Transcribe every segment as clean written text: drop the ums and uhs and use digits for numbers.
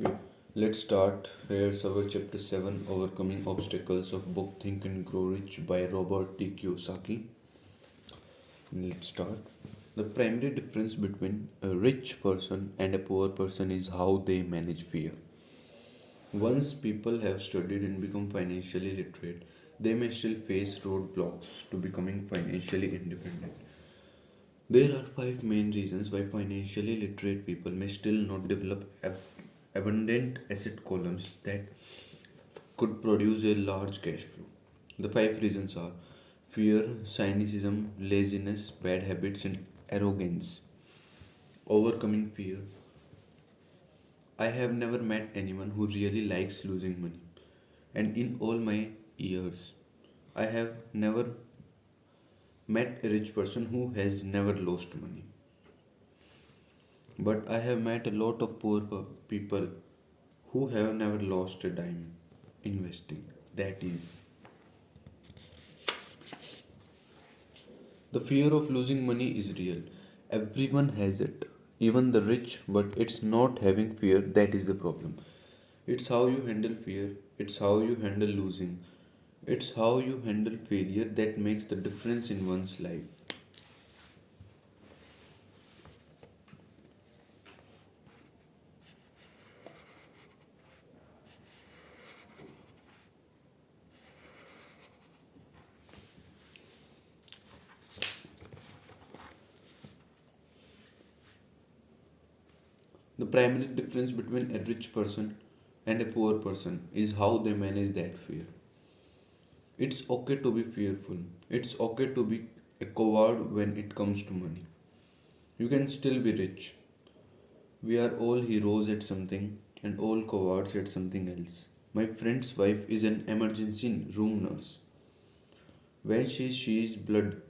Yeah. Let's start. Here's our chapter 7, Overcoming Obstacles of Book Think and Grow Rich by Robert T. Kiyosaki. Let's start. The primary difference between a rich person and a poor person is how they manage fear. Once people have studied and become financially literate, they may still face roadblocks to becoming financially independent. There are five main reasons why financially literate people may still not develop abundant asset columns that could produce a large cash flow. The five reasons are fear, cynicism, laziness, bad habits, and arrogance. Overcoming fear. I have never met anyone who really likes losing money. And in all my years, I have never met a rich person who has never lost money. But I have met a lot of people who have never lost a dime investing. That is, the fear of losing money is real. Everyone has it, even the rich, but it's not having fear that is the problem. It's how you handle fear, it's how you handle losing, it's how you handle failure that makes the difference in one's life. The primary difference between a rich person and a poor person is how they manage that fear. It's okay to be fearful. It's okay to be a coward when it comes to money. You can still be rich. We are all heroes at something and all cowards at something else. My friend's wife is an emergency room nurse. When she sees blood,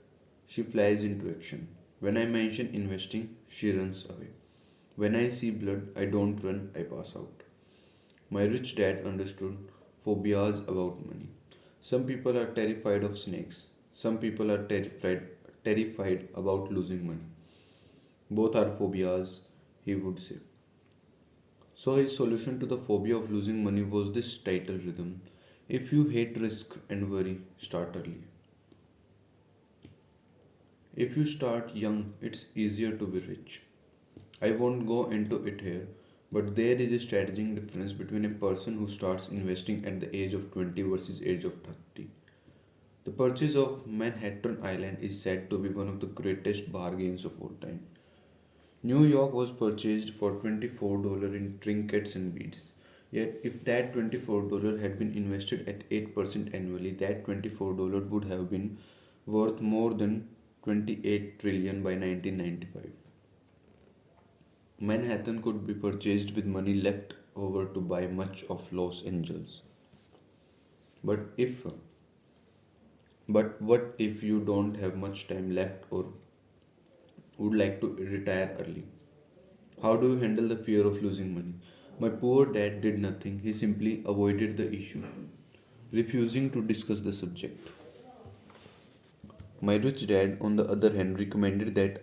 she flies into action. When I mention investing, she runs away. When I see blood, I don't run, I pass out. My rich dad understood phobias about money. Some people are terrified of snakes. Some people are terrified about losing money. Both are phobias, he would say. So his solution to the phobia of losing money was this title rhythm. If you hate risk and worry, start early. If you start young, it's easier to be rich. I won't go into it here, but there is a strategic difference between a person who starts investing at the age of 20 versus age of 30. The purchase of Manhattan Island is said to be one of the greatest bargains of all time. New York was purchased for $24 in trinkets and beads. Yet, if that $24 had been invested at 8% annually, that $24 would have been worth more than 28 trillion by 1995. Manhattan could be purchased with money left over to buy much of Los Angeles. But if but what if you don't have much time left or would like to retire early? How do you handle the fear of losing money? My poor dad did nothing. He simply avoided the issue, refusing to discuss the subject. My rich dad, on the other hand, recommended that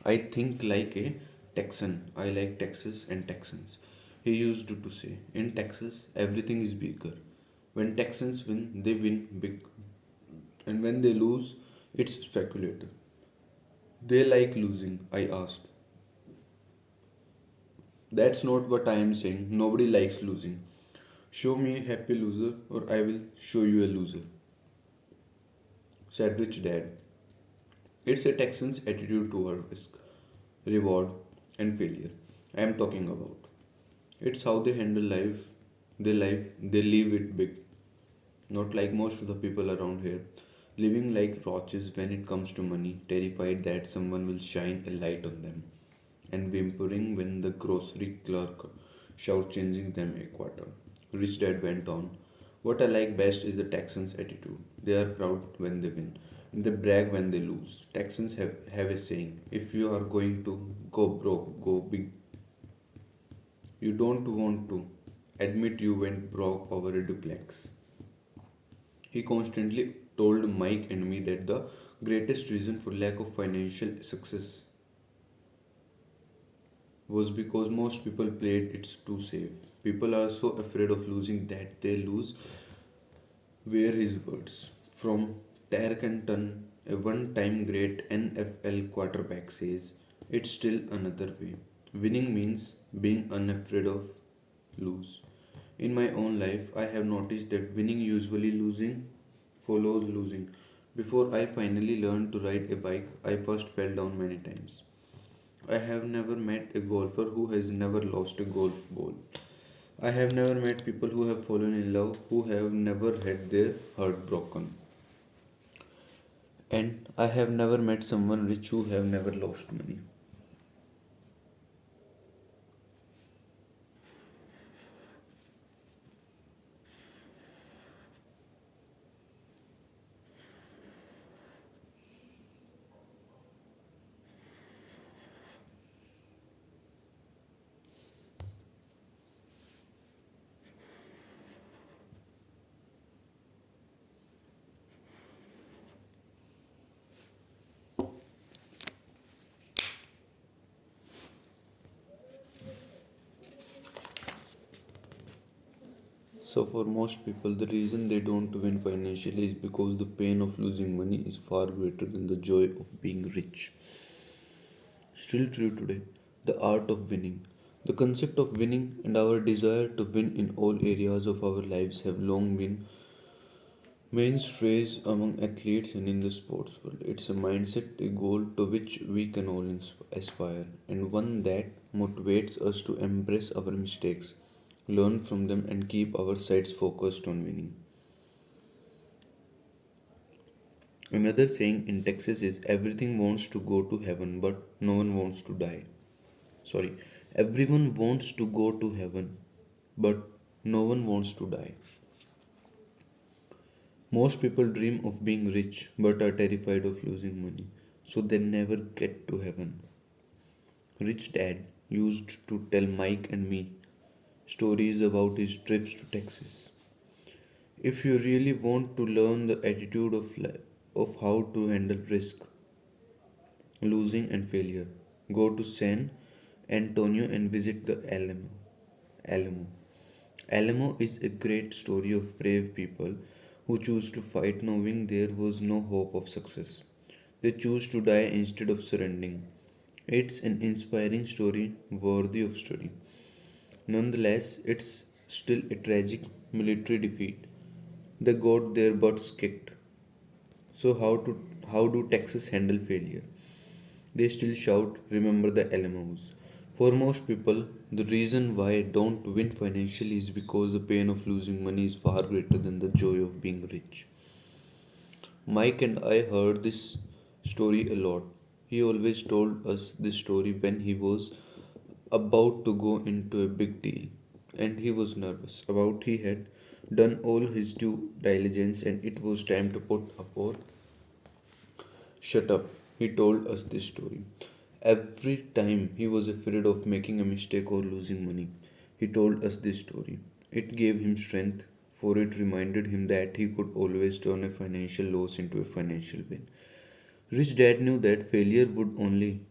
I think like a Texan. I like Texas and Texans. He used to say, in Texas, everything is bigger. When Texans win, they win big. And when they lose, it's speculative. They like losing, I asked. That's not what I am saying. Nobody likes losing. Show me a happy loser, or I will show you a loser, said Rich Dad. It's a Texan's attitude toward risk, reward, and failure I am talking about. It's how they handle life. They live it big. Not like most of the people around here. Living like roaches when it comes to money, terrified that someone will shine a light on them, and whimpering when the grocery clerk shouts changing them a quarter. Rich Dad went on. What I like best is the Texans' attitude. They are proud when they win. And they brag when they lose. Texans have a saying, if you are going to go broke, go big. You don't want to admit you went broke over a duplex. He constantly told Mike and me that the greatest reason for lack of financial success was because most people played it too safe. People are so afraid of losing that they lose. Where his words from Tarkenton, a one-time great NFL quarterback says, "It's still another way. Winning means being unafraid of lose." In my own life, I have noticed that winning usually losing follows losing. Before I finally learned to ride a bike, I first fell down many times. I have never met a golfer who has never lost a golf ball. I have never met people who have fallen in love who have never had their heart broken. And I have never met someone rich who have never lost money. So, for most people, the reason they don't win financially is because the pain of losing money is far greater than the joy of being rich. Still true today, the art of winning. The concept of winning and our desire to win in all areas of our lives have long been mainstays among athletes and in the sports world. It's a mindset, a goal to which we can all aspire, and one that motivates us to embrace our mistakes, learn from them, and keep our sights focused on winning. Another saying in Texas is everything wants to go to heaven, but no one wants to die. Sorry, everyone wants to go to heaven, but no one wants to die. Most people dream of being rich but are terrified of losing money, so they never get to heaven. Rich Dad used to tell Mike and me stories about his trips to Texas. If you really want to learn the attitude of how to handle risk, losing, and failure, go to San Antonio and visit the Alamo. Alamo is a great story of brave people who choose to fight knowing there was no hope of success. They choose to die instead of surrendering. It's an inspiring story worthy of study. Nonetheless, it's still a tragic military defeat. They got their butts kicked. So how do Texas handle failure? They still shout, "Remember the Alamos." For most people, the reason why I don't win financially is because the pain of losing money is far greater than the joy of being rich. Mike and I heard this story a lot. He always told us this story when he was about to go into a big deal and he was nervous about he had done all his due diligence and it was time to put up or shut up. He told us this story. Every time he was afraid of making a mistake or losing money, he told us this story. It gave him strength, for it reminded him that he could always turn a financial loss into a financial win. Rich Dad knew that failure would only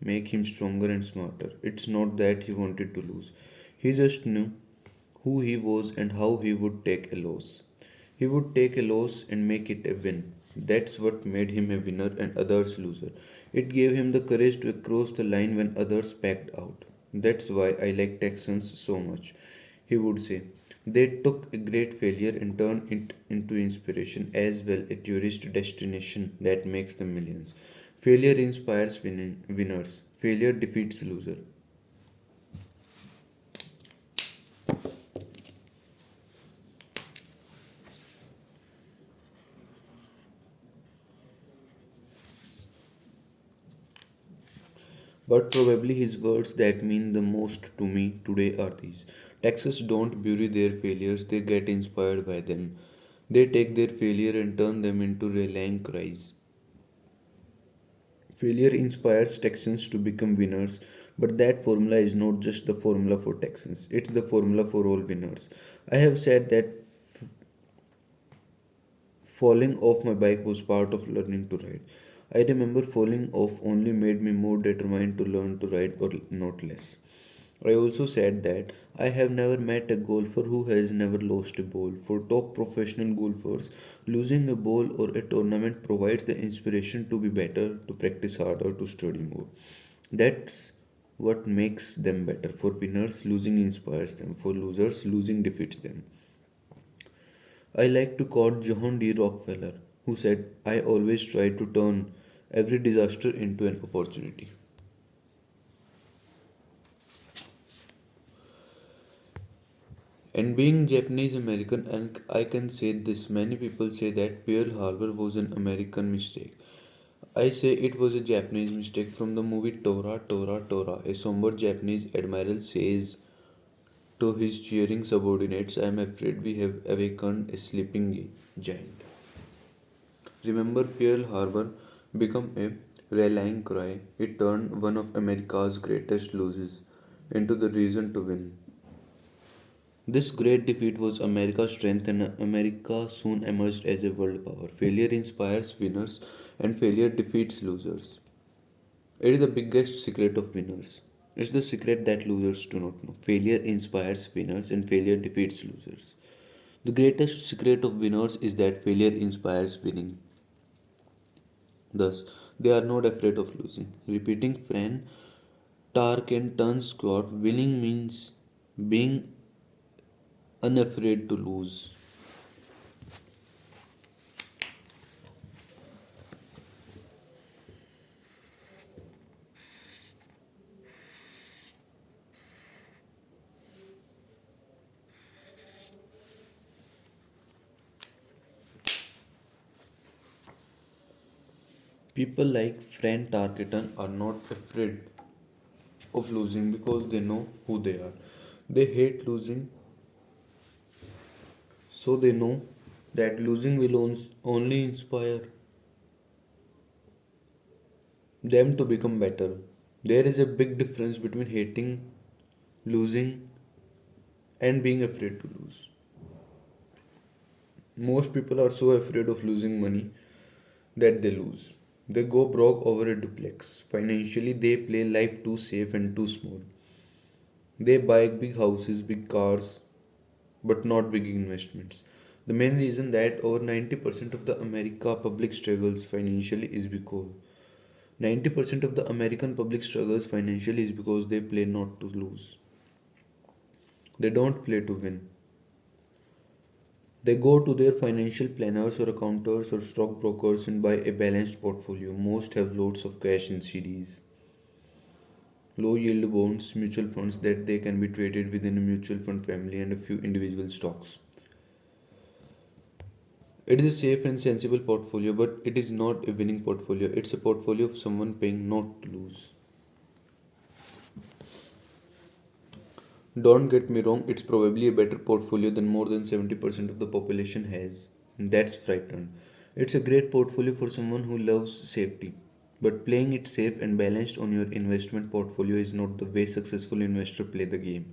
make him stronger and smarter. It's not that he wanted to lose, he just knew who he was and how he would take a loss. He would take a loss and make it a win. That's what made him a winner and others loser. It gave him the courage to cross the line when others backed out. That's why I like Texans so much. He would say, they took a great failure and turned it into inspiration as well a tourist destination that makes them millions. Failure inspires winners. Failure defeats loser. But probably his words that mean the most to me today are these. Texas don't bury their failures, they get inspired by them. They take their failure and turn them into rallying cries. Failure inspires Texans to become winners, but that formula is not just the formula for Texans, it's the formula for all winners. I have said that falling off my bike was part of learning to ride. I remember falling off only made me more determined to learn to ride or not less. I also said that I have never met a golfer who has never lost a ball. For top professional golfers, losing a ball or a tournament provides the inspiration to be better, to practice harder, to study more. That's what makes them better. For winners, losing inspires them. For losers, losing defeats them. I like to quote John D. Rockefeller, who said, I always try to turn every disaster into an opportunity. And being Japanese American, and I can say this, many people say that Pearl Harbor was an American mistake. I say it was a Japanese mistake from the movie Tora, Tora, Tora. A somber Japanese admiral says to his cheering subordinates, I am afraid we have awakened a sleeping giant. Remember, Pearl Harbor became a rallying cry. It turned one of America's greatest losses into the reason to win. This great defeat was America's strength, and America soon emerged as a world power. Failure inspires winners, and failure defeats losers. It is the biggest secret of winners. It's the secret that losers do not know. Failure inspires winners, and failure defeats losers. The greatest secret of winners is that failure inspires winning. Thus, they are not afraid of losing. Repeating Fran Tarkenton's quote, winning means being unafraid to lose. People like Fran Tarkenton are not afraid of losing because they know who they are. They hate losing, so they know that losing will only inspire them to become better. There is a big difference between hating losing and being afraid to lose. Most people are so afraid of losing money that they lose. They go broke over a duplex. Financially, they play life too safe and too small. They buy big houses, big cars, but not big investments. The main reason that over 90% of the America public struggles financially is because 90% of the American public struggles financially is because they play not to lose. They don't play to win. They go to their financial planners or accountants or stockbrokers and buy a balanced portfolio. Most have loads of cash in CDs, low yield bonds, mutual funds that they can be traded within a mutual fund family, and a few individual stocks. It is a safe and sensible portfolio, but it is not a winning portfolio. It's a portfolio of someone paying not to lose. Don't get me wrong, it's probably a better portfolio than more than 70% of the population has. That's frightened. It's a great portfolio for someone who loves safety. But playing it safe and balanced on your investment portfolio is not the way successful investors play the game.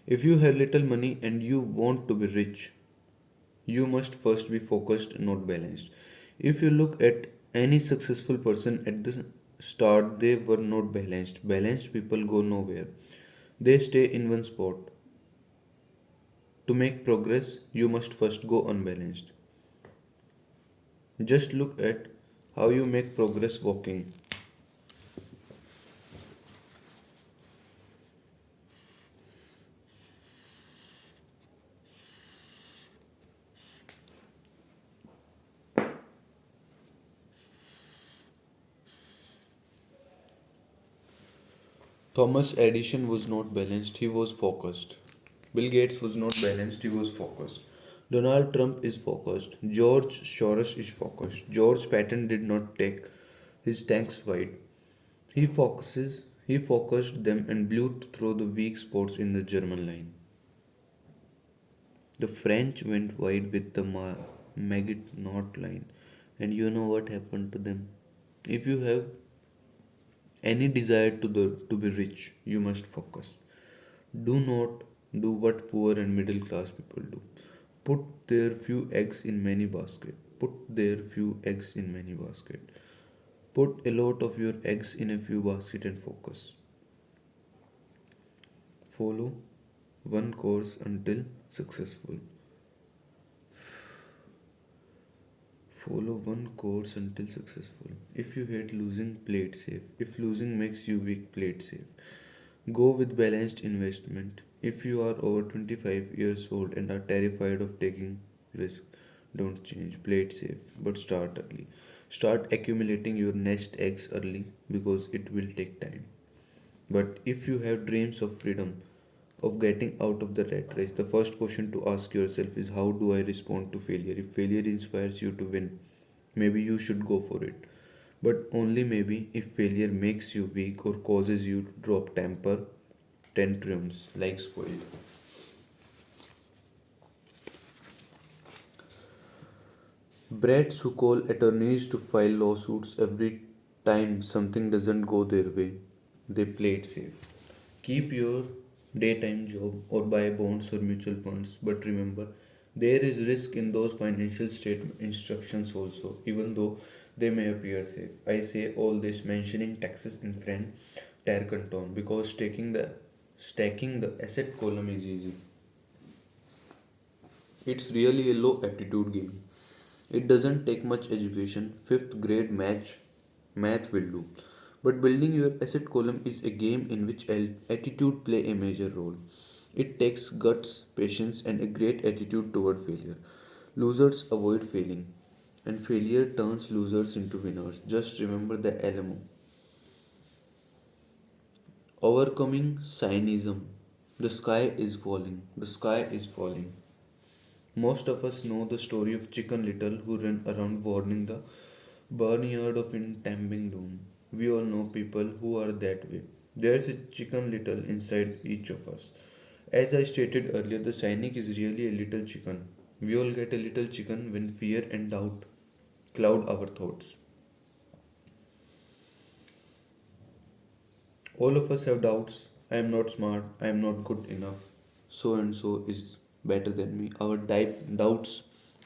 If you have little money and you want to be rich, you must first be focused, not balanced. If you look at any successful person at the start, they were not balanced. Balanced people go nowhere. They stay in one spot. To make progress, you must first go unbalanced. Just look at how you make progress walking. Thomas Edison was not balanced, he was focused. Bill Gates was not balanced, he was focused. Donald Trump is focused. George Soros is focused. George Patton did not take his tanks wide. He focused them and blew through the weak spots in the German line. The French went wide with the Maginot line, and you know what happened to them. If you have any desire to be rich, you must focus. Do not do what poor and middle class people do. Put their few eggs in many basket. Put their few eggs in many basket. Put a lot of your eggs in a few baskets and focus. Follow one course until successful. Follow one course until successful. If you hate losing, play it safe. If losing makes you weak, play it safe. Go with balanced investment. If you are over 25 years old and are terrified of taking risk, don't change. Play it safe, but start early. Start accumulating your nest eggs early because it will take time. But if you have dreams of freedom, of getting out of the rat race, the first question to ask yourself is, how do I respond to failure? If failure inspires you to win, maybe you should go for it. But only maybe if failure makes you weak or causes you to drop tantrums like spoiled. Brats who call attorneys to file lawsuits every time something doesn't go their way, they play it safe. Keep your daytime job or buy bonds or mutual funds, but remember, there is risk in those financial statement instructions also, even though they may appear safe. I say all this mentioning taxes in friend Canton because stacking the asset column is easy. It's really a low aptitude game. It doesn't take much education, fifth grade math will do. But building your asset column is a game in which attitude play a major role. It takes guts, patience and a great attitude toward failure. Losers avoid failing and failure turns losers into winners. Just remember the Alamo. Overcoming cynicism. The sky is falling. The sky is falling. Most of us know the story of Chicken Little who ran around warning the barnyard of impending doom. We all know people who are that way. There's a chicken little inside each of us. As I stated earlier, the cynic is really a little chicken. We all get a little chicken when fear and doubt cloud our thoughts. All of us have doubts. I am not smart. I am not good enough. So and so is better than me. Our doubts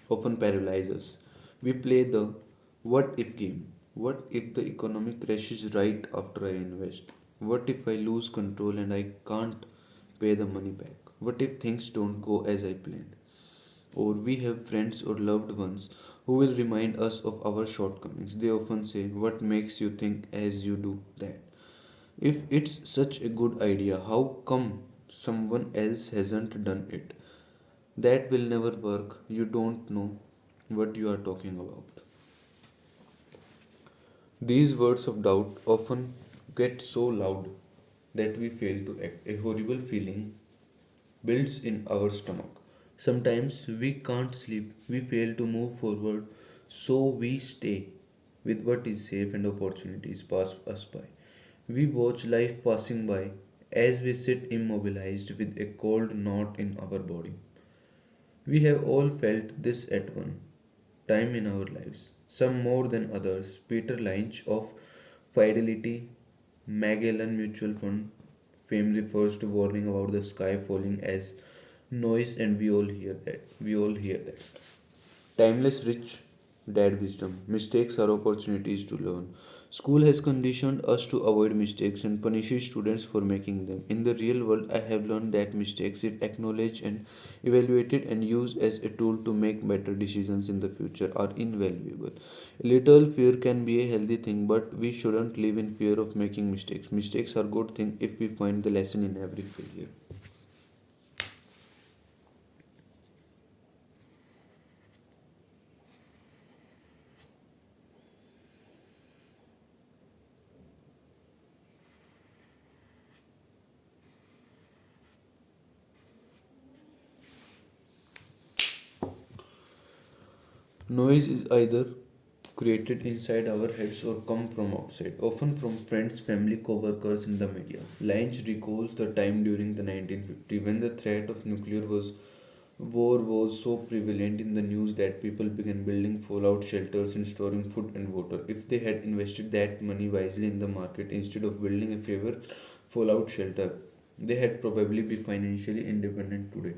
often paralyze us. We play the what if game. What if the economy crashes right after I invest? What if I lose control and I can't pay the money back? What if things don't go as I planned? Or we have friends or loved ones who will remind us of our shortcomings. They often say, what makes you think as you do that? If it's such a good idea, how come someone else hasn't done it? That will never work. You don't know what you are talking about. These words of doubt often get so loud that we fail to act. A horrible feeling builds in our stomach. Sometimes we can't sleep, we fail to move forward, so we stay with what is safe and opportunities pass us by. We watch life passing by as we sit immobilized with a cold knot in our body. We have all felt this at one time in our lives, some more than others. Peter Lynch of Fidelity Magellan Mutual Fund fame refers to warning about the sky falling as noise, and we all hear that. We all hear that. Timeless rich dad wisdom. Mistakes are opportunities to learn. School has conditioned us to avoid mistakes and punishes students for making them. In the real world, I have learned that mistakes, if acknowledged and evaluated and used as a tool to make better decisions in the future, are invaluable. A little fear can be a healthy thing, but we shouldn't live in fear of making mistakes. Mistakes are good thing if we find the lesson in every failure. Noise is either created inside our heads or come from outside, often from friends, family, co-workers in the media. Lynch recalls the time during the 1950 when the threat of nuclear war was so prevalent in the news that people began building fallout shelters and storing food and water. If they had invested that money wisely in the market instead of building a favorite fallout shelter, they had probably be financially independent today.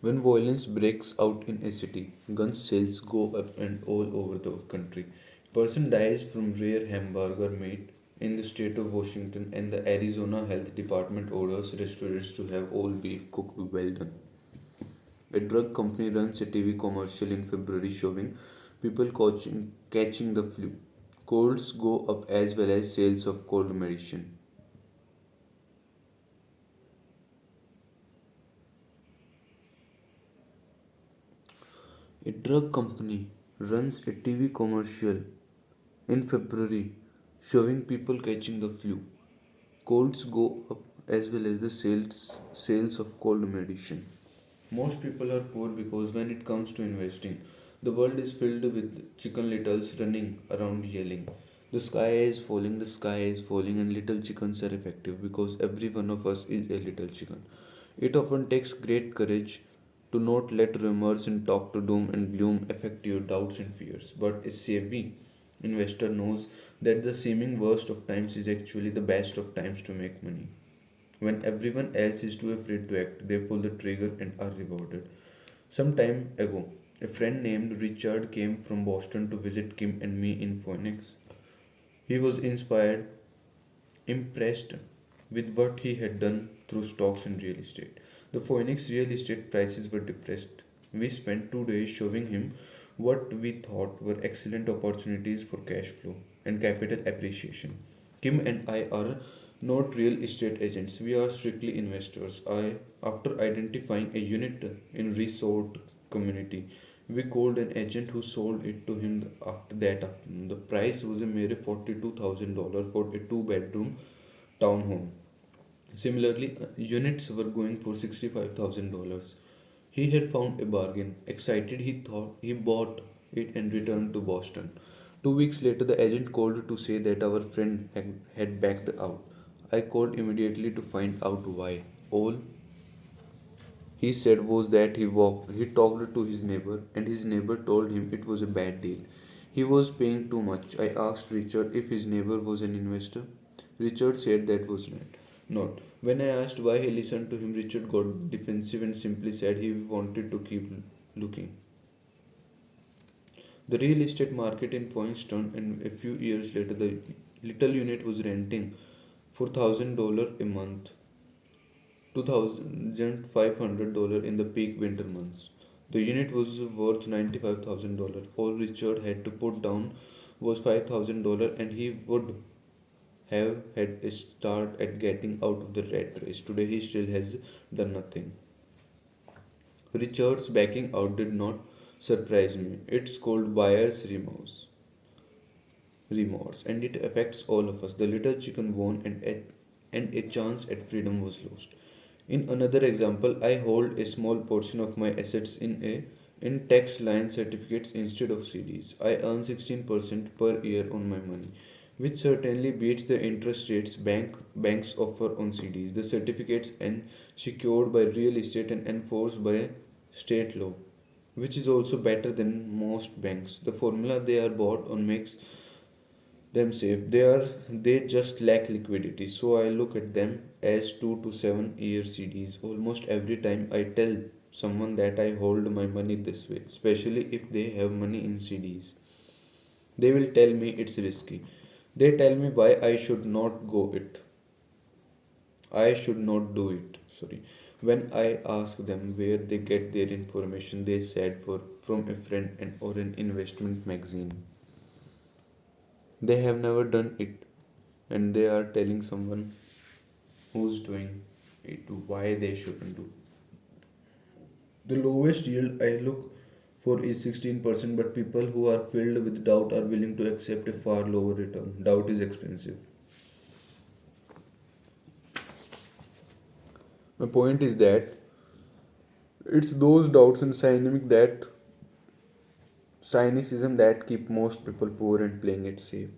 When violence breaks out in a city, gun sales go up and all over the country. Person dies from rare hamburger meat in the state of Washington, and the Arizona Health Department orders restaurants to have all beef cooked well done. A drug company runs a TV commercial in February showing people catching the flu. Colds go up as well as sales of cold medicine. A drug company runs a TV commercial in February showing people catching the flu. Colds go up as well as the sales of cold medicine. Most people are poor because when it comes to investing, the world is filled with chicken littles running around yelling. The sky is falling, and little chickens are effective because every one of us is a little chicken. It often takes great courage to not let rumors and talk to doom and gloom affect your doubts and fears. But a savvy investor knows that the seeming worst of times is actually the best of times to make money. When everyone else is too afraid to act, they pull the trigger and are rewarded. Some time ago, a friend named Richard came from Boston to visit Kim and me in Phoenix. He was impressed with what he had done through stocks and real estate. The Phoenix real estate prices were depressed. We spent 2 days showing him what we thought were excellent opportunities for cash flow and capital appreciation. Kim and I are not real estate agents. We are strictly investors. After identifying a unit in resort community, we called an agent who sold it to him after that afternoon. The price was a mere $42,000 for a two-bedroom townhome. Similarly, units were going for $65,000. He had found a bargain. Excited, he thought he bought it and returned to Boston. 2 weeks later, the agent called to say that our friend had backed out. I called immediately to find out why. All he said was that he talked to his neighbor, and his neighbor told him it was a bad deal. He was paying too much. I asked Richard if his neighbor was an investor. Richard said that was not. Not. When I asked why he listened to him, Richard got defensive and simply said he wanted to keep looking. The real estate market in Phoenix turned, and a few years later, the little unit was renting for $1,000 a month, $2,500 in the peak winter months. The unit was worth $95,000. All Richard had to put down was $5,000, and he would have had a start at getting out of the rat race. Today, he still has done nothing. Richard's backing out did not surprise me. It's called buyer's remorse, and it affects all of us. The little chicken won, and a chance at freedom was lost. In another example, I hold a small portion of my assets in tax line certificates instead of CDs. I earn 16% per year on my money, which certainly beats the interest rates banks offer on CDs. The certificates are secured by real estate and enforced by state law, which is also better than most banks. The formula they are bought on makes them safe. They just lack liquidity. So I look at them as 2 to 7 year CDs. Almost every time I tell someone that I hold my money this way, especially if they have money in CDs, they will tell me it's risky. They tell me why I should not do it. Sorry. When I ask them where they get their information, they said for from a friend and or an investment magazine. They have never done it, and they are telling someone who's doing it why they shouldn't do. The lowest yield I look for is 16%, but people who are filled with doubt are willing to accept a far lower return. Doubt is expensive. My point is that it's those doubts and cynicism that keep most people poor and playing it safe.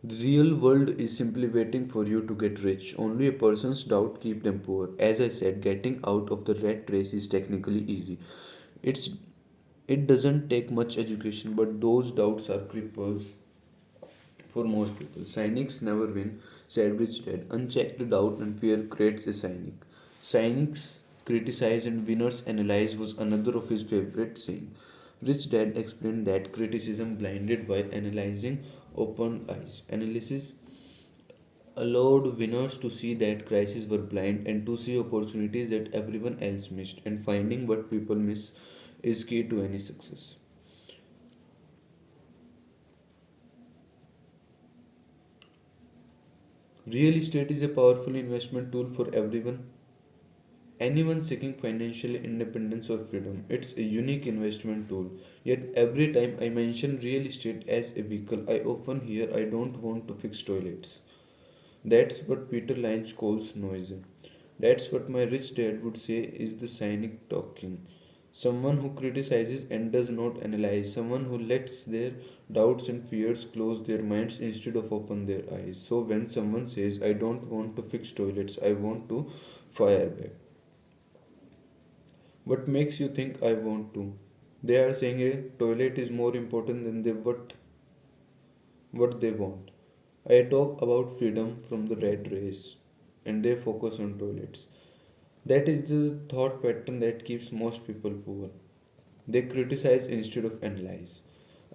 The real world is simply waiting for you to get rich. Only a person's doubt keep them poor. As I said, getting out of the rat race is technically easy. It's it doesn't take much education, but those doubts are cripples for most people. Cynics never win. said Rich Dad. Unchecked doubt and fear creates a cynic. Cynics criticize and winners analyze was another of his favorite saying. Rich Dad explained that criticism blinded by analyzing opened eyes. Analysis allowed winners to see that crises were blind and to see opportunities that everyone else missed. And finding what people miss is key to any success. Real estate is a powerful investment tool for everyone. Anyone seeking financial independence or freedom. It's a unique investment tool. Yet every time I mention real estate as a vehicle, I often hear I don't want to fix toilets. That's what Peter Lynch calls noisy. That's what my rich dad would say is the cynic talking. Someone who criticizes and does not analyze. Someone who lets their doubts and fears close their minds instead of open their eyes. So when someone says, I don't want to fix toilets, I want to fire back. What makes you think I want to? They are saying a toilet is more important than what they want. I talk about freedom from the rat race and they focus on toilets. That is the thought pattern that keeps most people poor. They criticize instead of analyze.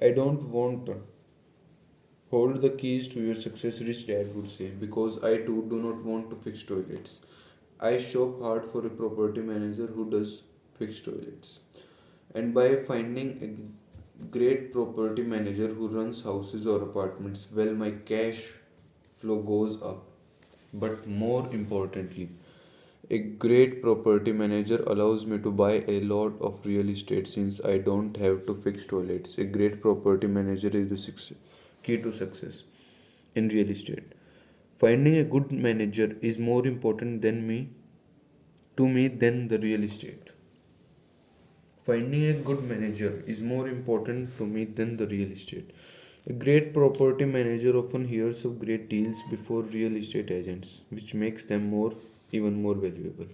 I don't want to hold the keys to your success, rich dad would say, because I too do not want to fix toilets. I shop hard for a property manager who does fix toilets. And by finding a great property manager who runs houses or apartments, well, my cash flow goes up. But more importantly, a great property manager allows me to buy a lot of real estate since I don't have to fix toilets. A great property manager is the key to success in real estate. Finding a good manager is more important than the real estate. Finding a good manager is more important to me than the real estate. A great property manager often hears of great deals before real estate agents, which makes them even more valuable.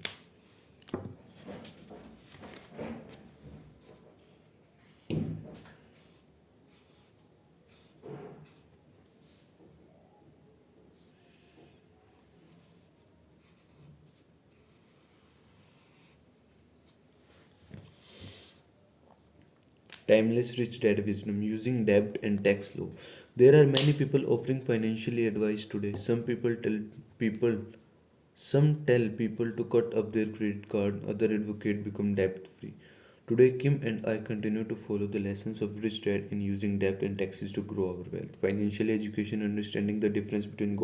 Timeless Rich Dad Wisdom using debt and tax law. There are many people offering financially advice today. People some tell people to cut up their credit card, other advocate become debt free. Today Kim and I continue to follow the lessons of Rich Dad in using debt and taxes to grow our wealth. Financial education, understanding the difference between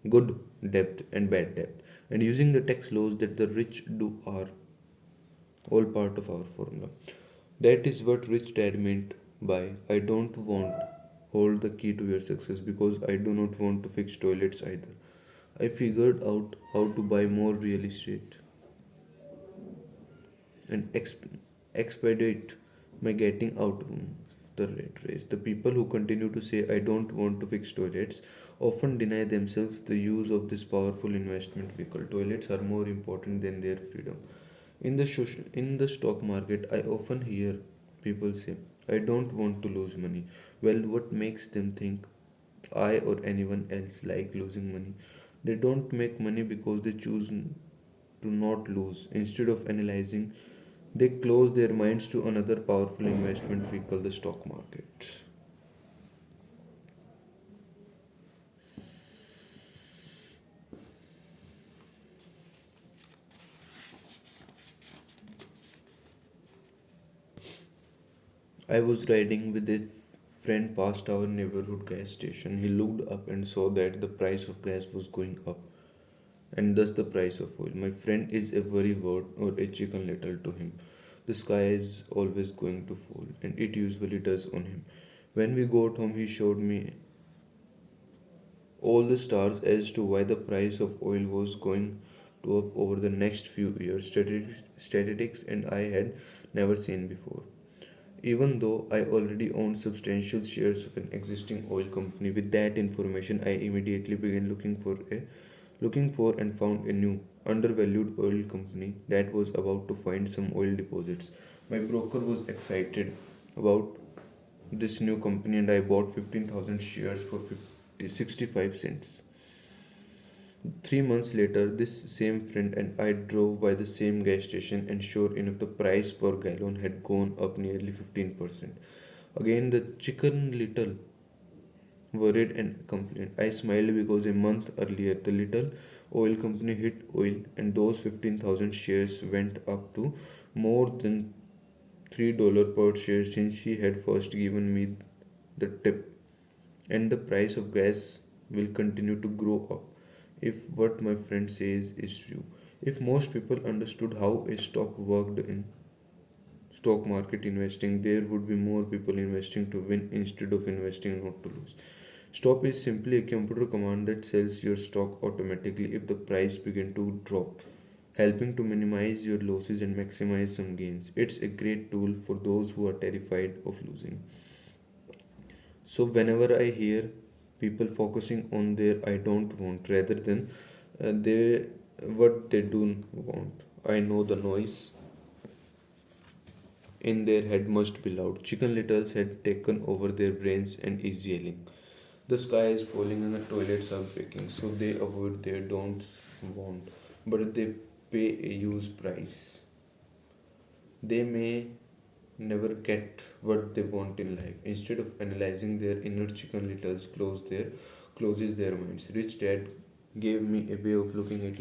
good debt and bad debt, and using the tax laws that the rich do are all part of our formula. That is what Rich Dad meant by I don't want hold the key to your success because I do not want to fix toilets either. I figured out how to buy more real estate and expedite my getting out of the rat race. The people who continue to say I don't want to fix toilets often deny themselves the use of this powerful investment vehicle. Toilets are more important than their freedom. In the stock market, I often hear people say, I don't want to lose money. Well, what makes them think I or anyone else like losing money? They don't make money because they choose to not lose. Instead of analyzing, they close their minds to another powerful investment vehicle, the stock market. I was riding with a friend past our neighborhood gas station. He looked up and saw that the price of gas was going up, and thus the price of oil. My friend is a worry word or a chicken little to him. The sky is always going to fall, and it usually does on him. When we got home, he showed me all the stars as to why the price of oil was going to up over the next few years. Statistics and I had never seen before. Even though I already owned substantial shares of an existing oil company, with that information I immediately began looking for and found a new undervalued oil company that was about to find some oil deposits. My broker was excited about this new company and I bought 15,000 shares for 65 cents. 3 months later, this same friend and I drove by the same gas station, and sure enough, the price per gallon had gone up nearly 15%. Again, the chicken little worried and complained. I smiled because a month earlier, the little oil company hit oil, and those 15,000 shares went up to more than $3 per share since he had first given me the tip. And the price of gas will continue to grow up if what my friend says is true. If most people understood how a stock worked in stock market investing, there would be more people investing to win instead of investing not to lose. Stop is simply a computer command that sells your stock automatically if the price begin to drop, helping to minimize your losses and maximize some gains. It's a great tool for those who are terrified of losing. So whenever I hear people focusing on their I don't want rather than they what they do want, I know the noise in their head must be loud. Chicken Littles had taken over their brains and is yelling. The sky is falling and the toilets are breaking, so they avoid their don't want, but they pay a use price. They may never get what they want in life. Instead of analyzing their inner chicken littles, closes their minds. Rich dad gave me a way of looking at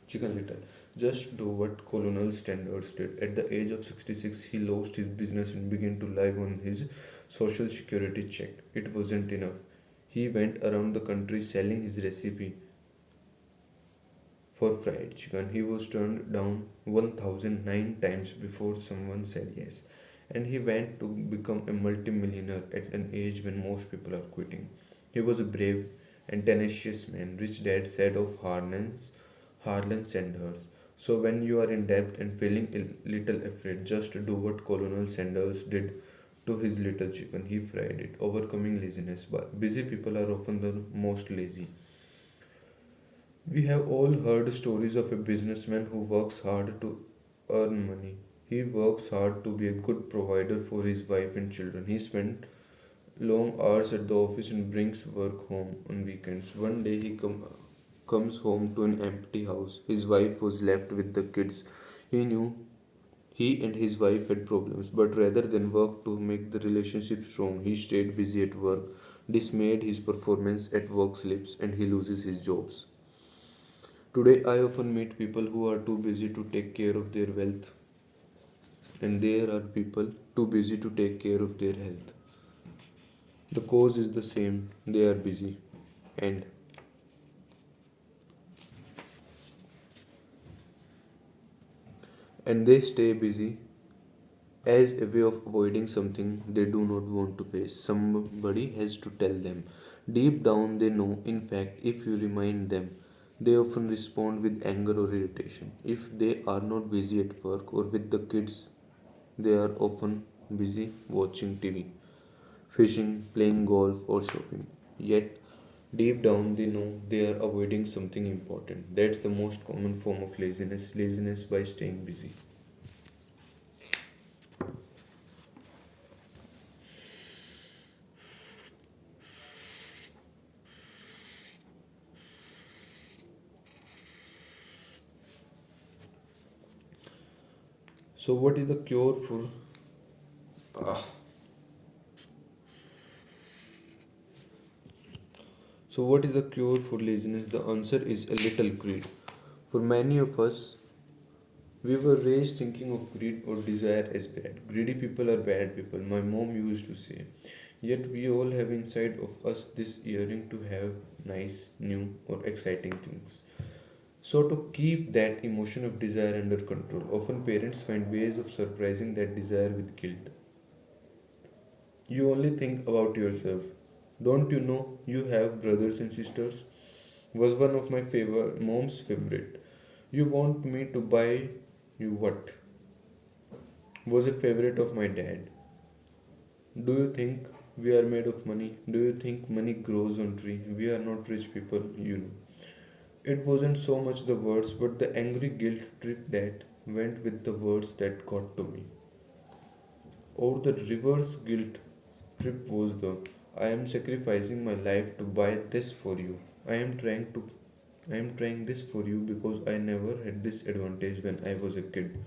chicken little. Just do what Colonel Standards did. At the age of 66, he lost his business and began to live on his social security check. It wasn't enough. He went around the country selling his recipe for fried chicken. He was turned down 1009 times before someone said yes. And he went to become a multimillionaire at an age when most people are quitting. He was a brave and tenacious man. Rich Dad said of Harlan Sanders. So when you are in debt and feeling a little afraid, just do what Colonel Sanders did to his little chicken. He fried it, overcoming laziness. But busy people are often the most lazy. We have all heard stories of a businessman who works hard to earn money. He works hard to be a good provider for his wife and children. He spends long hours at the office and brings work home on weekends. One day comes home to an empty house. His wife was left with the kids. He knew he and his wife had problems, but rather than work to make the relationship strong, he stayed busy at work. This made his performance at work slips and he loses his jobs. Today, I often meet people who are too busy to take care of their wealth, and there are people too busy to take care of their health. The cause is the same, they are busy, and they stay busy as a way of avoiding something they do not want to face. Somebody has to tell them. Deep down, they know. In fact, if you remind them, they often respond with anger or irritation. If they are not busy at work or with the kids, they are often busy watching TV, fishing, playing golf, or shopping. Yet, deep down, they know they are avoiding something important. That's the most common form of laziness by staying busy. So, what is the cure for ah, So, what is the cure for laziness? The answer is a little greed. For many of us, we were raised thinking of greed or desire as bad. Greedy people are bad people, my mom used to say. Yet, we all have inside of us this yearning to have nice, new, or exciting things. So, to keep that emotion of desire under control, often parents find ways of surprising that desire with guilt. You only think about yourself. Don't you know you have brothers and sisters? Was one of my mom's favorite. You want me to buy you what? Was a favorite of my dad. Do you think we are made of money? Do you think money grows on tree? We are not rich people, you know. It wasn't so much the words, but the angry guilt trip that went with the words that got to me. Or the reverse guilt trip was the I am sacrificing my life to buy this for you. I am trying to I am trying this for you because I never had this advantage when I was a kid.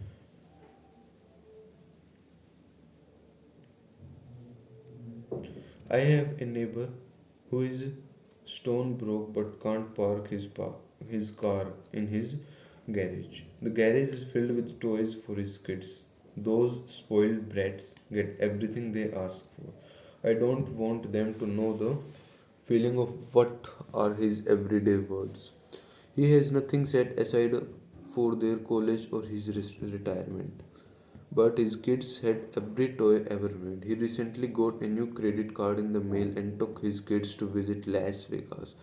I have a neighbor who is stone broke but can't park his car in his garage. The garage is filled with toys for his kids. Those spoiled brats get everything they ask for. I don't want them to know the feeling of what are his everyday words. He has nothing set aside for their college or his retirement. But his kids had every toy ever made. He recently got a new credit card in the mail and took his kids to visit Las Vegas.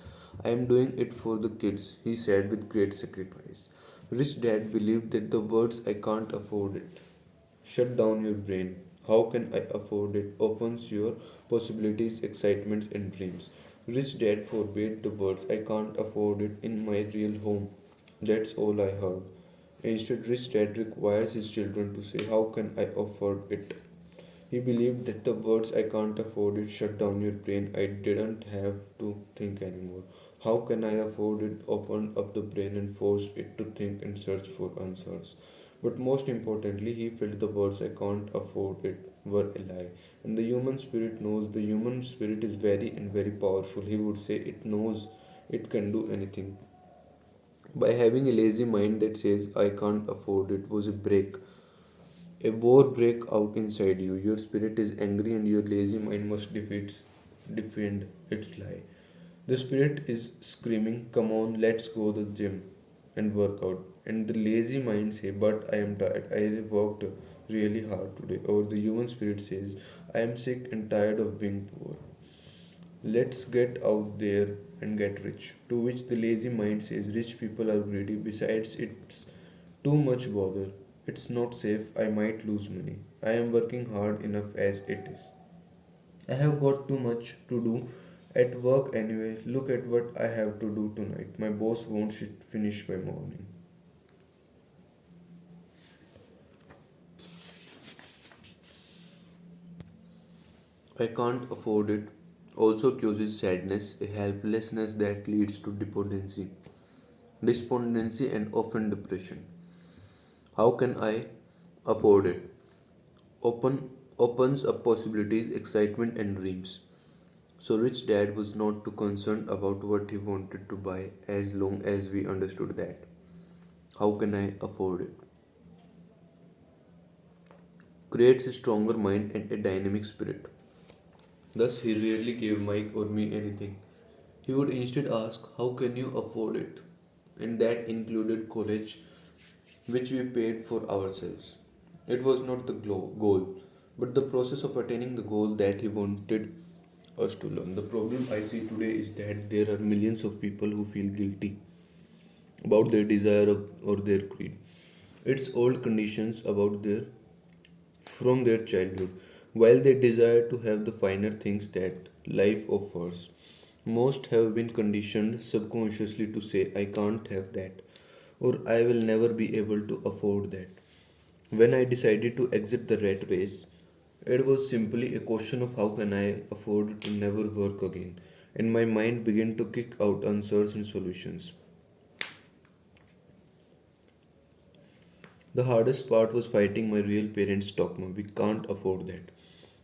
I am doing it for the kids, he said with great sacrifice. Rich Dad believed that the words I can't afford it shut down your brain. How can I afford it? Opens your possibilities, excitements, and dreams. Rich Dad forbade the words I can't afford it in my real home. That's all I heard. Instead, Rich Dad requires his children to say, how can I afford it? He believed that the words I can't afford it shut down your brain. I didn't have to think anymore. How can I afford it? Opened up the brain and forced it to think and search for answers. But most importantly, he felt the words I can't afford it were a lie. And the human spirit knows, the human spirit is very and very powerful. He would say it knows it can do anything. By having a lazy mind that says I can't afford it was a break. A war break out inside you. Your spirit is angry and your lazy mind must defend its lie. The spirit is screaming, come on, let's go to the gym and work out. And the lazy mind say, but I am tired. I worked really hard today. Or the human spirit says, I am sick and tired of being poor. Let's get out there and get rich. To which the lazy mind says, rich people are greedy. Besides, it's too much bother. It's not safe. I might lose money. I am working hard enough as it is. I have got too much to do at work anyway. Look at what I have to do tonight. My boss won't finish by morning. I can't afford it. Also causes sadness, a helplessness that leads to despondency, and often depression. How can I afford it? Opens up possibilities, excitement, and dreams. So Rich Dad was not too concerned about what he wanted to buy as long as we understood that. How can I afford it? Creates a stronger mind and a dynamic spirit. Thus, he rarely gave Mike or me anything. He would instead ask, how can you afford it? And that included college, which we paid for ourselves. It was not the goal, but the process of attaining the goal that he wanted us to learn. The problem I see today is that there are millions of people who feel guilty about their desire or their greed. It's old conditions about their from their childhood. While they desire to have the finer things that life offers, most have been conditioned subconsciously to say, I can't have that, or I will never be able to afford that. When I decided to exit the rat race, it was simply a question of how can I afford to never work again, and my mind began to kick out answers and solutions. The hardest part was fighting my real parents' dogma. We can't afford that.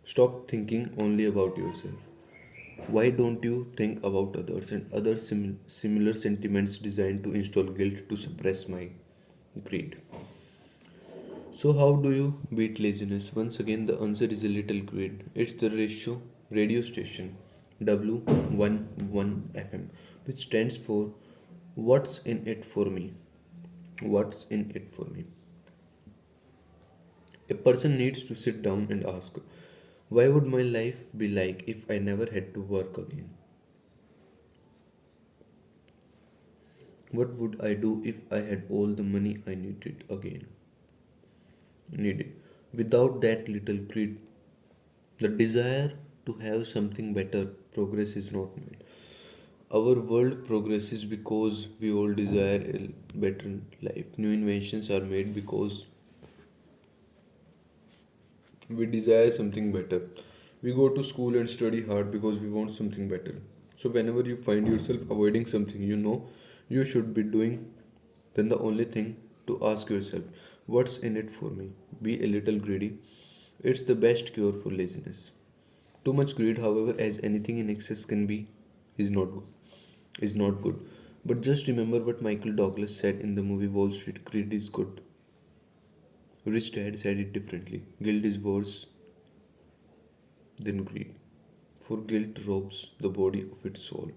Stop thinking only about yourself. Why don't you think about others and other similar sentiments designed to install guilt to suppress my greed? So, how do you beat laziness? Once again, the answer is a little greed. It's the radio station W11 FM, which stands for What's in It For Me? What's in it for me? A person needs to sit down and ask, why would my life be like if I never had to work again? What would I do if I had all the money I needed? Without that little greed, the desire to have something better, progress is not made. Our world progresses because we all desire a better life. New inventions are made because we desire something better. We go to school and study hard because we want something better. So, whenever you find yourself avoiding something you know you should be doing, then the only thing to ask yourself, what's in it for me? Be a little greedy. It's the best cure for laziness. Too much greed, however, as anything in excess can be, is not good. Is not good. But just remember what Michael Douglas said in the movie Wall Street: greed is good. Rich Dad said it differently. Guilt is worse than greed, for guilt robs the body of its soul.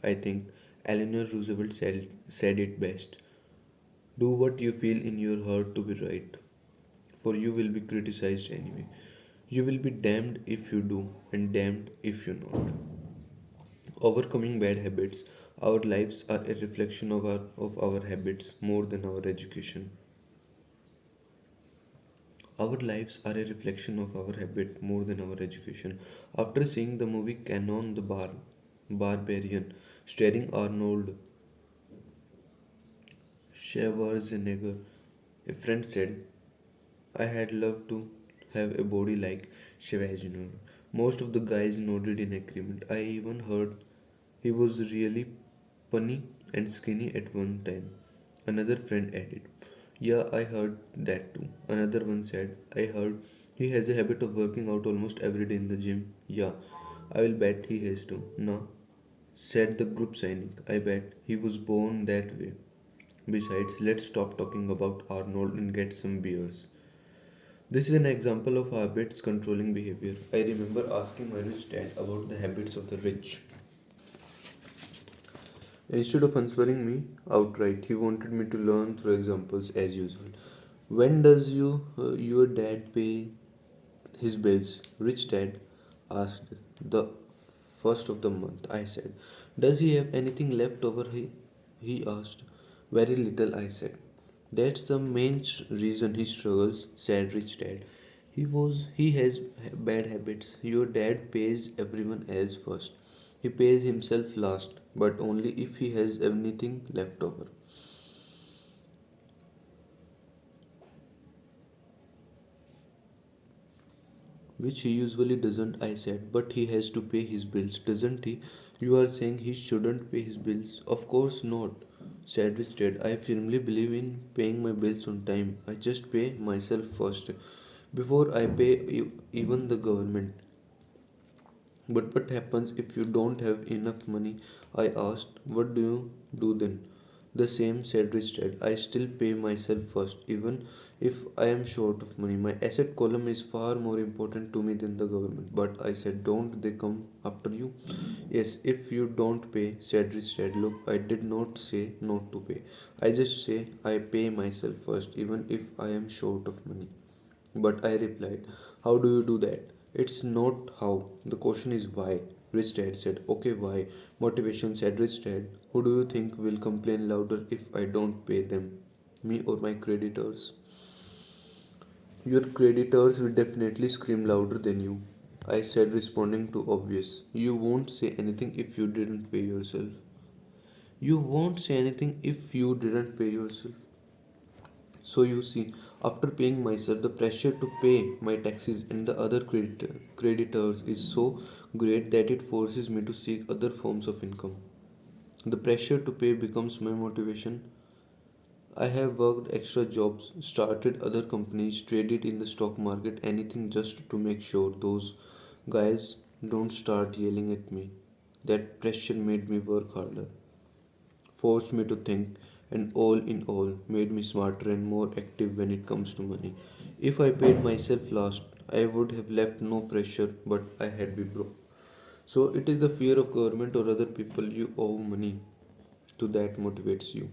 I think Eleanor Roosevelt said it best. Do what you feel in your heart to be right, for you will be criticized anyway. You will be damned if you do, and damned if you not. Overcoming bad habits. Our lives are a reflection of our habits more than our education. Our lives are a reflection of our habit more than our education. After seeing the movie Canon the Barbarian, starring Arnold Schwarzenegger, a friend said, I had loved to have a body like Schwarzenegger. Most of the guys nodded in agreement. I even heard he was really punny and skinny at one time. Another friend added, yeah, I heard that too. Another one said, I heard he has a habit of working out almost every day in the gym. Yeah, I will bet he has too. No, said the group signing. I bet he was born that way. Besides, let's stop talking about Arnold and get some beers. This is an example of habits controlling behavior. I remember asking my rich dad about the habits of the rich. Instead of answering me outright, he wanted me to learn through examples as usual. When does your dad pay his bills? Rich dad asked. The first of the month, I said. Does he have anything left over? He asked. Very little, I said. That's the main reason he struggles, said Rich Dad. He has bad habits. Your dad pays everyone else first. He pays himself last, but only if he has anything left over. Which he usually doesn't, I said, but he has to pay his bills, doesn't he? You are saying he shouldn't pay his bills? Of course not, said Rich Dad. I firmly believe in paying my bills on time. I just pay myself first before I pay even the government. But what happens if you don't have enough money? I asked. What do you do then? The same, said Rich Dad. I still pay myself first, even if I am short of money. My asset column is far more important to me than the government. But I said, don't they come after you? Yes, if you don't pay, said Rich Dad. Look, I did not say not to pay. I just say I pay myself first, even if I am short of money. But I replied, how do you do that? It's not how. The question is why. Rich Dad said, okay, why? Motivation, said Rich Dad. Who do you think will complain louder if I don't pay them? Me or my creditors? Your creditors will definitely scream louder than you. I said, responding to obvious. You won't say anything if you didn't pay yourself. You won't say anything if you didn't pay yourself. So you see, after paying myself, the pressure to pay my taxes and the other creditors is so great that it forces me to seek other forms of income. The pressure to pay becomes my motivation. I have worked extra jobs, started other companies, traded in the stock market, anything just to make sure those guys don't start yelling at me. That pressure made me work harder, forced me to think, and all in all, made me smarter and more active when it comes to money. If I paid myself last, I would have left no pressure, but I had been broke. So it is the fear of government or other people you owe money to that motivates you.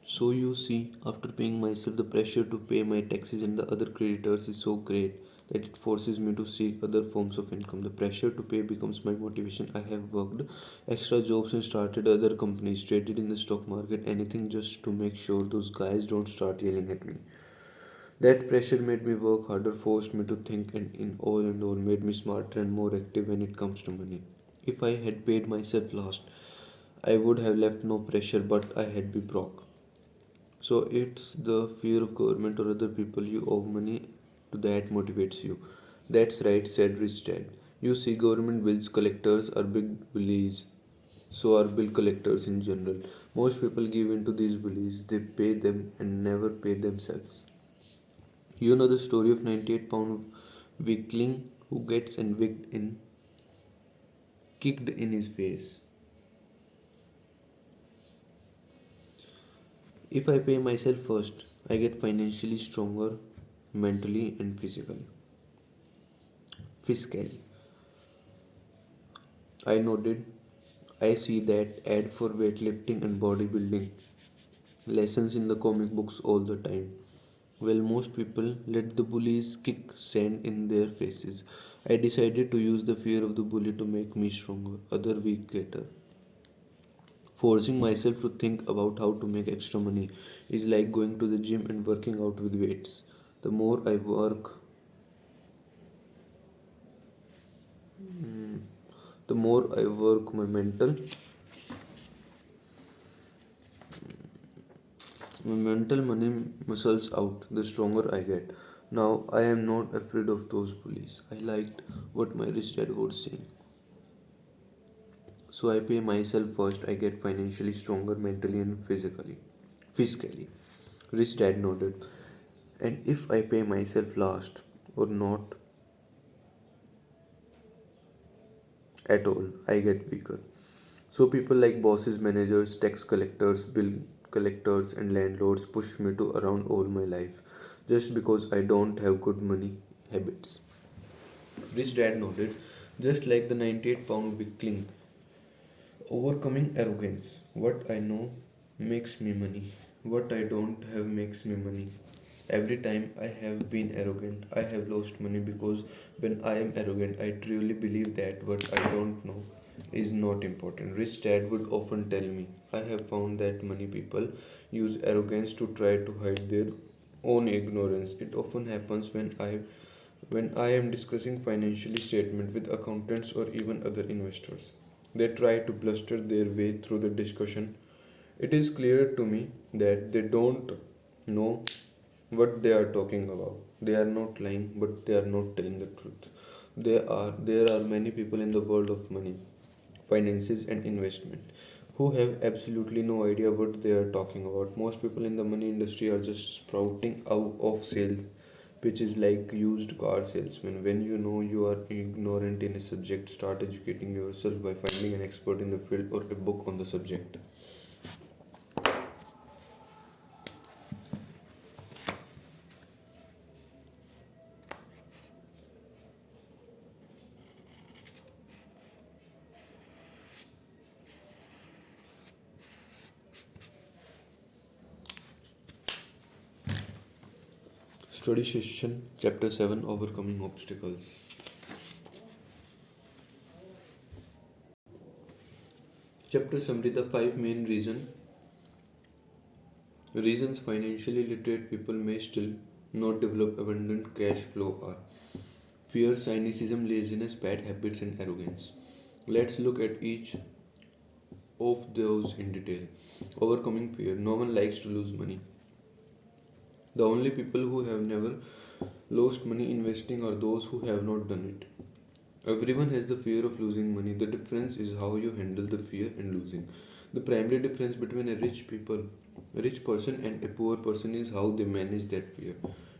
So you see, after paying myself, the pressure to pay my taxes and the other creditors is so great that it forces me to seek other forms of income. The pressure to pay becomes my motivation. I have worked extra jobs and started other companies, traded in the stock market, anything just to make sure those guys don't start yelling at me. That pressure made me work harder, forced me to think, and in all, made me smarter and more active when it comes to money. If I had paid myself last, I would have left no pressure, but I had been broke. So it's the fear of government or other people you owe money to that motivates you. That's right, said Rich Dad. You see, government bills collectors are big bullies. So are bill collectors in general. Most people give in to these bullies. They pay them and never pay themselves. You know the story of 98-pound weakling who gets kicked in his face. If I pay myself first, I get financially stronger mentally and physically. Fiscally. I nodded. I see that ad for weightlifting and bodybuilding lessons in the comic books all the time. Well, most people let the bullies kick sand in their faces. I decided to use the fear of the bully to make me stronger. Other week later, forcing myself to think about how to make extra money is like going to the gym and working out with weights. The more I work, the more I work my mental money muscles out, the stronger I get. Now I am not afraid of those bullies. I liked what my rich dad was saying. So I pay myself first, I get financially stronger mentally and physically. Fiscally. Rich dad nodded. And if I pay myself last or not at all, I get weaker. So people like bosses, managers, tax collectors, bill collectors and landlords push me to around all my life just because I don't have good money habits. Rich dad nodded, just like the 98-pound weakling. Overcoming arrogance. What I know makes me money. What I don't have makes me money. Every time I have been arrogant, I have lost money because when I am arrogant, I truly believe that what I don't know is not important. Rich dad would often tell me, I have found that many people use arrogance to try to hide their own ignorance. It often happens when I am discussing financial statement with accountants or even other investors. They try to bluster their way through the discussion. It is clear to me that they don't know what they are talking about. They are not lying, but they are not telling the truth. There are many people in the world of money, finances and investment who have absolutely no idea what they are talking about. Most people in the money industry are just sprouting out of sales pitches like used car salesman. When you know you are ignorant in a subject, start educating yourself by finding an expert in the field or a book on the subject. Study session chapter 7, overcoming obstacles. Chapter summary, the five main reasons financially literate people may still not develop abundant cash flow are fear, cynicism, laziness, bad habits, and arrogance. Let's look at each of those in detail. Overcoming fear. No one likes to lose money. The only people who have never lost money investing are those who have not done it. Everyone has the fear of losing money. The difference is how you handle the fear and losing. The primary difference between a rich person and a poor person is how they manage that fear.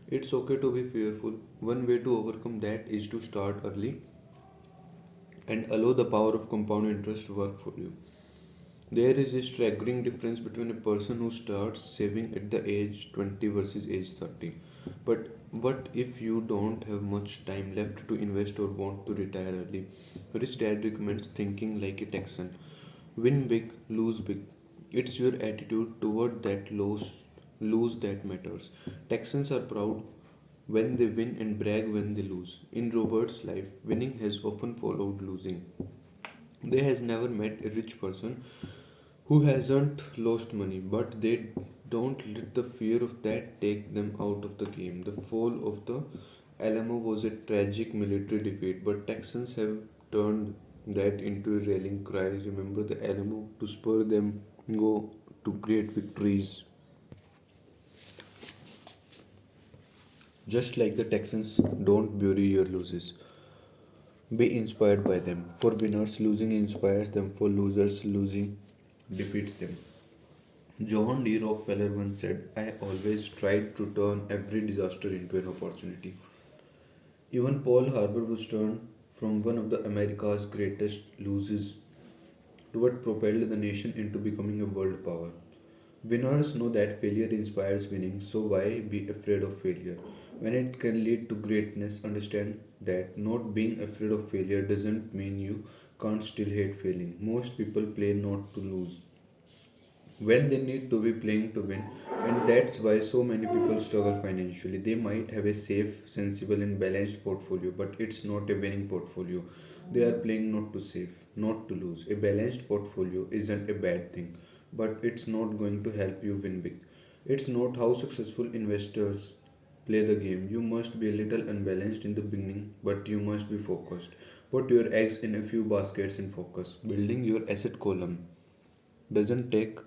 It's okay to be fearful. One way to overcome that is to start early and allow the power of compound interest to work for you. There is a staggering difference between a person who starts saving at the age 20 versus age 30. But what if you don't have much time left to invest or want to retire early? Rich Dad recommends thinking like a Texan. Win big, lose big. It's your attitude toward that lose that matters. Texans are proud when they win and brag when they lose. In Robert's life, winning has often followed losing. They has never met a rich person who hasn't lost money, but they don't let the fear of that take them out of the game. The fall of the Alamo was a tragic military defeat, but Texans have turned that into a rallying cry. Remember the Alamo to spur them go to great victories. Just like the Texans, don't bury your losses. Be inspired by them. For winners, losing inspires them. For losers, losing defeats them. John D. Rockefeller once said, I always tried to turn every disaster into an opportunity. Even Pearl Harbor was turned from one of the America's greatest losses to what propelled the nation into becoming a world power. Winners know that failure inspires winning, so why be afraid of failure? When it can lead to greatness, understand that not being afraid of failure doesn't mean you can't still hate failing. Most people play not to lose when they need to be playing to win, and that's why so many people struggle financially. They might have a safe, sensible, and balanced portfolio, but it's not a winning portfolio. They are playing not to save, not to lose. A balanced portfolio isn't a bad thing, but it's not going to help you win big. It's not how successful investors play the game. You must be a little unbalanced in the beginning, but you must be focused. Put your eggs in a few baskets and focus. Building your asset column doesn't take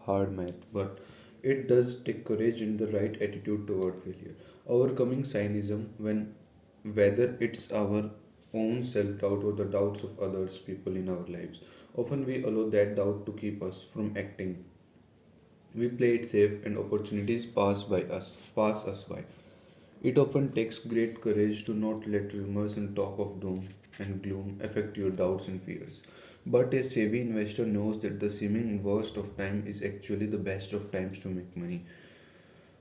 hard math, but it does take courage and the right attitude toward failure. Overcoming cynicism, when whether it's our own self doubt or the doubts of others people in our lives, often we allow that doubt to keep us from acting. We play it safe and opportunities pass us by. It often takes great courage to not let rumors and talk of doom and gloom affect your doubts and fears. But a savvy investor knows that the seeming worst of time is actually the best of times to make money.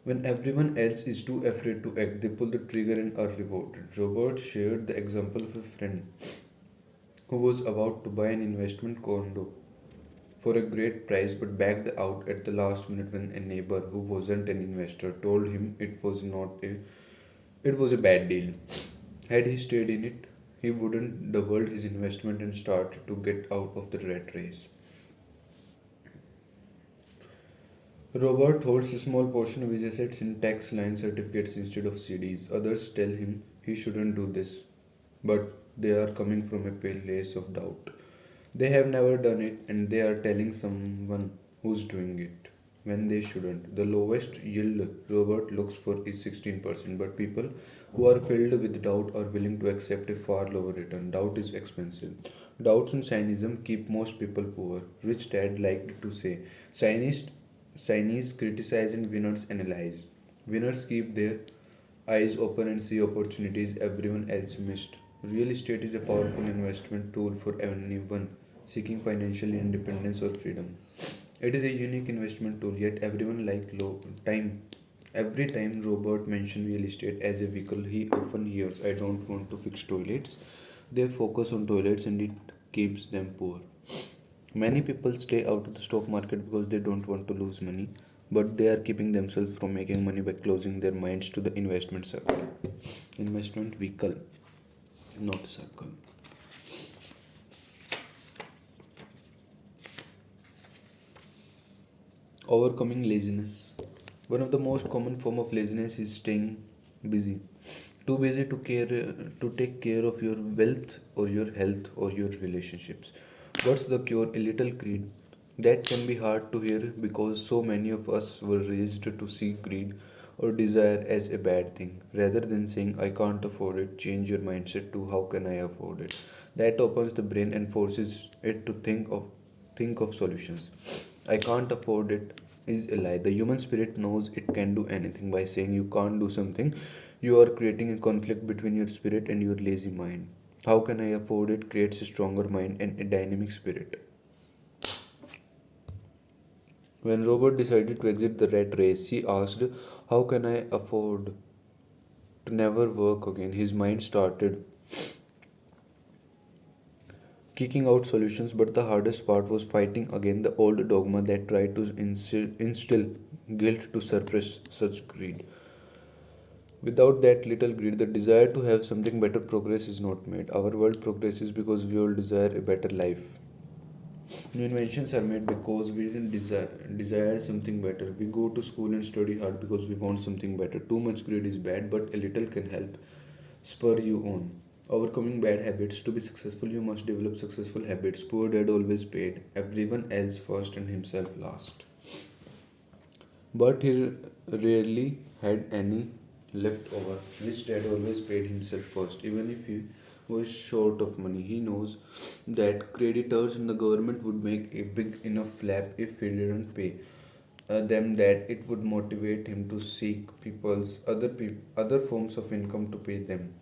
When everyone else is too afraid to act, they pull the trigger and are rewarded. Robert shared the example of a friend who was about to buy an investment condo for a great price but backed out at the last minute when a neighbor who wasn't an investor told him it was a bad deal. Had he stayed in it, he wouldn't doubled his investment and started to get out of the rat race. Robert holds a small portion of his assets in tax line certificates instead of CDs. Others tell him he shouldn't do this, but they are coming from a place of doubt. They have never done it and they are telling someone who's doing it when they shouldn't. The lowest yield Robert looks for is 16%, but people who are filled with doubt are willing to accept a far lower return. Doubt is expensive. Doubts and cynicism keep most people poor. Rich Dad liked to say, cynists, cynics criticize and winners analyze. Winners keep their eyes open and see opportunities everyone else missed. Real estate is a powerful investment tool for anyone seeking financial independence or freedom. It is a unique investment tool, yet everyone like low time. Every time Robert mentions real estate as a vehicle, he often hears, I don't want to fix toilets. They focus on toilets and it keeps them poor. Many people stay out of the stock market because they don't want to lose money, but they are keeping themselves from making money by closing their minds to the investment circle. Investment vehicle, not circle. Overcoming laziness. One of the most common form of laziness is staying busy. Too busy to take care of your wealth or your health or your relationships. What's the cure? A little greed. That can be hard to hear because so many of us were raised to see greed or desire as a bad thing. Rather than saying I can't afford it, change your mindset to how can I afford it. That opens the brain and forces it to think of solutions. I can't afford it is a lie. The human spirit knows it can do anything. By saying you can't do something, you are creating a conflict between your spirit and your lazy mind. How can I afford it creates a stronger mind and a dynamic spirit. When Robert decided to exit the rat race, he asked, how can I afford to never work again? His mind started kicking out solutions, but the hardest part was fighting again the old dogma that tried to instill guilt to suppress such greed. Without that little greed, the desire to have something better progress is not made. Our world progresses because we all desire a better life. New inventions are made because we didn't desire something better. We go to school and study hard because we want something better. Too much greed is bad, but a little can help spur you on. Overcoming bad habits. To be successful, you must develop successful habits. Poor dad always paid everyone else first and himself last. But he rarely had any. left over. Rich dad always paid himself first, even if he was short of money. He knows that creditors and the government would make a big enough flap if he didn't pay them, that it would motivate him to seek other forms of income to pay them.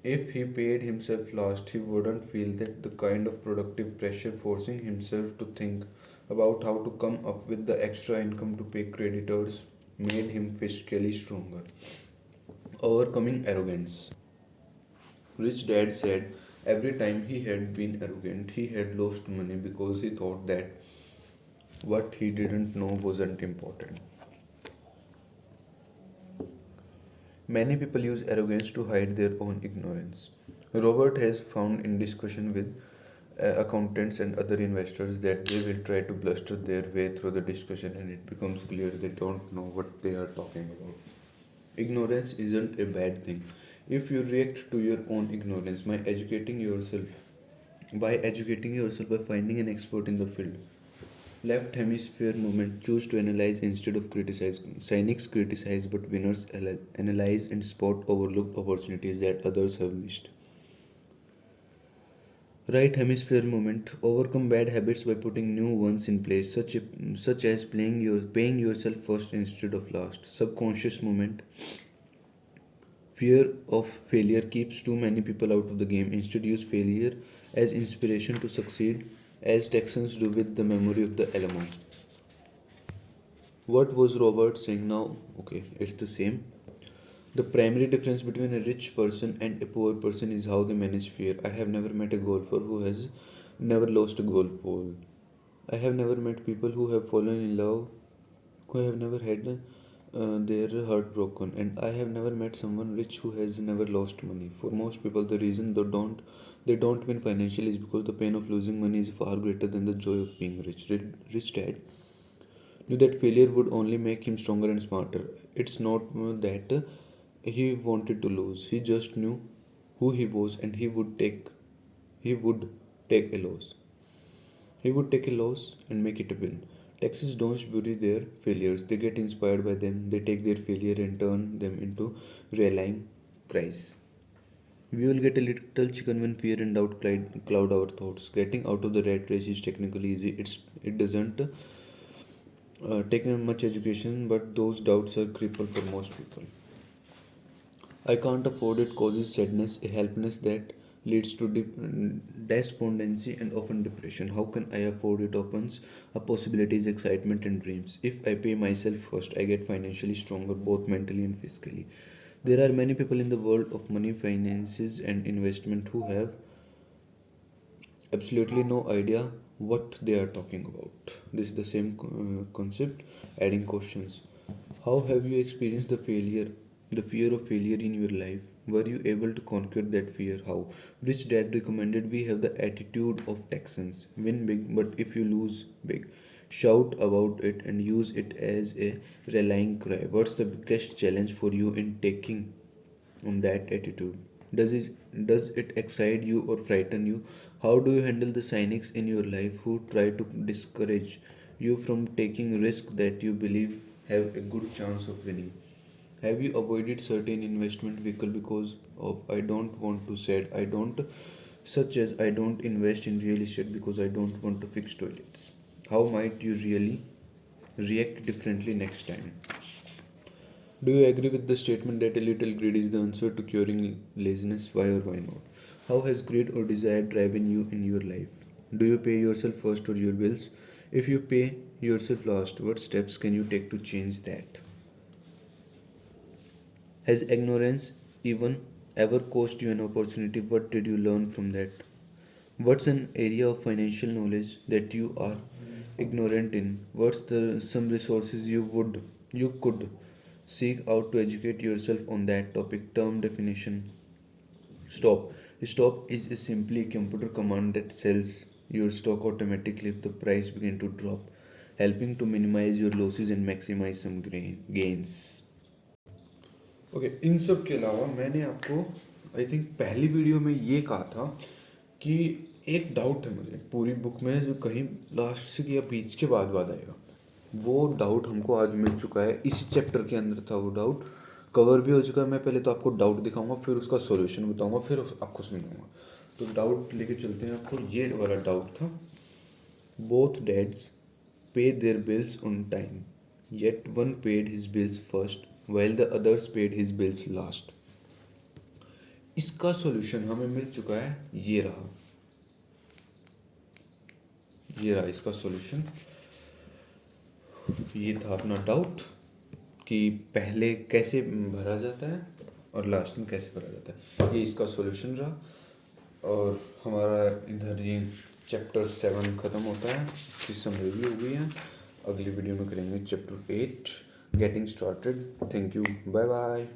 If he paid himself last, he wouldn't feel that the kind of productive pressure, forcing himself to think about how to come up with the extra income to pay creditors made him fiscally stronger. Overcoming arrogance. Rich Dad said every time he had been arrogant, he had lost money because he thought that what he didn't know wasn't important. Many people use arrogance to hide their own ignorance. Robert has found in discussion with accountants and other investors that they will try to bluster their way through the discussion, and it becomes clear they don't know what they are talking about. Ignorance isn't a bad thing. If you react to your own ignorance by educating yourself by finding an expert in the field. Left hemisphere movement choose to analyze instead of criticize. Cynics criticize, but winners analyze and spot overlooked opportunities that others have missed. Right hemisphere movement overcome bad habits by putting new ones in place, such as paying yourself first instead of last. Subconscious movement fear of failure keeps too many people out of the game. Instead, use failure as inspiration to succeed, as Texans do with the memory of the Alamo. What was Robert saying now? Okay, it's the same. The primary difference between a rich person and a poor person is how they manage fear. I have never met a golfer who has never lost a golf ball. I have never met people who have fallen in love, who have never had their heart broken, and I have never met someone rich who has never lost money. For most people, the reason they don't win financially is because the pain of losing money is far greater than the joy of being rich. Rich dad knew that failure would only make him stronger and smarter. It's not that he wanted to lose. He just knew who he was, and he would take a loss. He would take a loss and make it a win. Texas don't bury their failures. They get inspired by them. They take their failure and turn them into rallying cries. We all get a little chicken when fear and doubt cloud our thoughts. Getting out of the rat race is technically easy. It doesn't take much education, but those doubts are cripple for most people. I can't afford it causes sadness, a helplessness that leads to despondency and often depression. How can I afford it opens up possibilities, excitement, and dreams. If I pay myself first, I get financially stronger both mentally and physically. There are many people in the world of money, finances, and investment who have absolutely no idea what they are talking about. This is the same concept, adding questions. How have you experienced the fear of failure in your life? Were you able to conquer that fear? How? Rich Dad recommended we have the attitude of Texans. Win big, but if you lose big, shout about it and use it as a rallying cry. What's the biggest challenge for you in taking on that attitude? Does it excite you or frighten you? How do you handle the cynics in your life who try to discourage you from taking risks that you believe have a good chance of winning? Have you avoided certain investment vehicle because of I don't want to said I don't, such as I don't invest in real estate because I don't want to fix toilets? How might you really react differently next time? Do you agree with the statement that a little greed is the answer to curing laziness? Why or why not? How has greed or desire driven you in your life? Do you pay yourself first or your bills? If you pay yourself last, what steps can you take to change that? Has ignorance even ever cost you an opportunity? What did you learn from that? What's an area of financial knowledge that you are ignorant in? What's the some resources you could seek out to educate yourself on that topic? Term definition. Stop. Stop is simply a computer command that sells your stock automatically if the price begin to drop, helping to minimize your losses and maximize some gains. Okay in सब के अलावा मैंने आपको I think पहली video में ये कहा था कि एक डाउट है मुझे पूरी बुक में जो कहीं लास्ट से या बीच के बाद आएगा। वो डाउट हमको आज मिल चुका है, इसी चैप्टर के अंदर था वो डाउट। कवर भी हो चुका है। मैं पहले तो आपको डाउट दिखाऊंगा, फिर उसका सॉल्यूशन बताऊंगा, फिर आपको सुनाऊंगा। तो डाउट लेके चलते हैं आपको। ये वाला डाउट था, both dads pay their bills on time, yet one paid his bills first while the others paid his bills last. इसका सॉल्यूशन हमें मिल चुका है, ये रहा इसका सॉल्यूशन। ये था अपना डाउट कि पहले कैसे भरा जाता है और लास्ट में कैसे भरा जाता है। ये इसका सॉल्यूशन रहा। और हमारा इधर ये चैप्टर 7 ख़त्म होता है, इसकी समरी भी हो गई है। अगली वीडियो में करेंगे chapter 8 getting started. Thank you, bye bye.